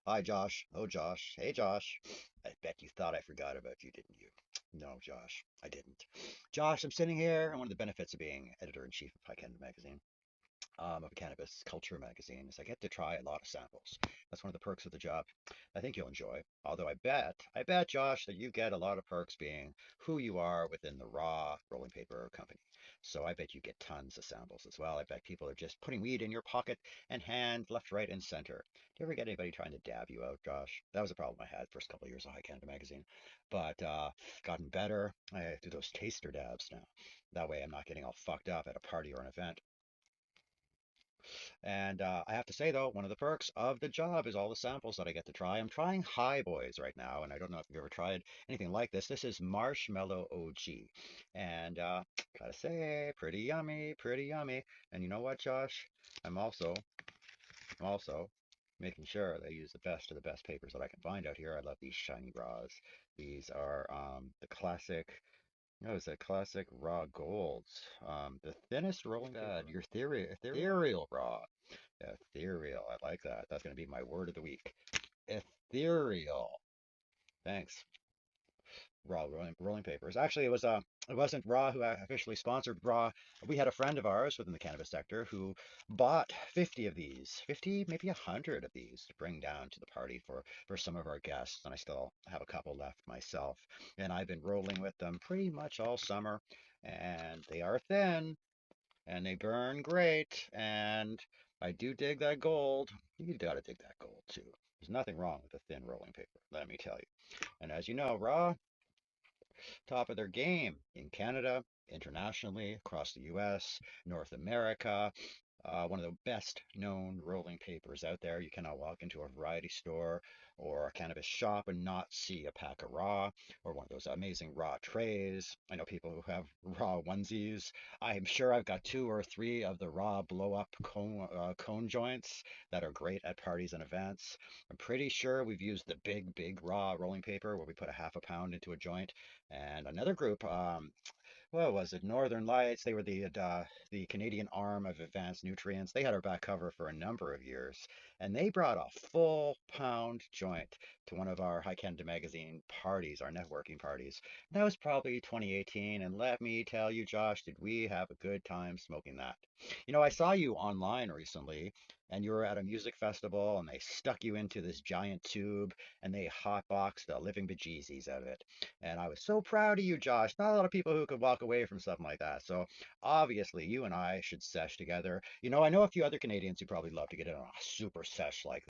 Hi, Josh. Oh, Josh. Hey, Josh. I bet you thought I forgot about you, didn't you? No, Josh, I didn't. Josh, I'm sitting here, and one of the benefits of being editor-in-chief of High Canada Magazine, of a cannabis culture magazine, is I get to try a lot of samples. That's one of the perks of the job. I think you'll enjoy. Although I bet, Josh, that you get a lot of perks being who you are within the raw rolling paper company. So I bet you get tons of samples as well. I bet people are just putting weed in your pocket and hand, left, right, and center. Do you ever get anybody trying to dab you out, Josh? That was a problem I had first couple of years of High Canada Magazine, but gotten better. I do those taster dabs now. That way I'm not getting all fucked up at a party or an event. And I have to say, though, one of the perks of the job is all the samples that I get to try. I'm trying High Boys right now, and I don't know if you've ever tried anything like this. This is Marshmallow OG. And gotta say, pretty yummy, pretty yummy. And you know what, Josh? I'm also making sure that I use the best of the best papers that I can find out here. I love these shiny raws. These are the classic. No, it's a classic raw golds. The thinnest rolling paper. Your ethereal raw. Ethereal. I like that. That's going to be my word of the week. Ethereal. Thanks. Raw rolling papers. Actually, it wasn't Raw who officially sponsored Raw. We had a friend of ours within the cannabis sector who bought 50 of these, 50, maybe 100 of these to bring down to the party for some of our guests. And I still have a couple left myself. And I've been rolling with them pretty much all summer. And they are thin and they burn great. And I do dig that gold. You gotta dig that gold too. There's nothing wrong with a thin rolling paper, let me tell you. And as you know, Raw, top of their game in Canada, internationally, across the US, North America. One of the best known rolling papers out there. You cannot walk into a variety store or a cannabis shop and not see a pack of raw or one of those amazing raw trays. I know people who have raw onesies. I'm sure I've got two or three of the raw blow up cone joints that are great at parties and events. I'm pretty sure we've used the big raw rolling paper where we put a half a pound into a joint. And another group, what was it? Northern Lights. They were the Canadian arm of Advanced Nutrients. They had our back cover for a number of years, and they brought a full pound joint to one of our High Canada Magazine parties, our networking parties. That was probably 2018, and let me tell you, Josh, did we have a good time smoking that? You know, I saw you online recently, and you were at a music festival, and they stuck you into this giant tube, and they hotboxed the living bejesus out of it. And I was so proud of you, Josh. Not a lot of people who could walk away from something like that. So obviously, you and I should sesh together. You know, I know a few other Canadians who probably love to get in on a super sesh like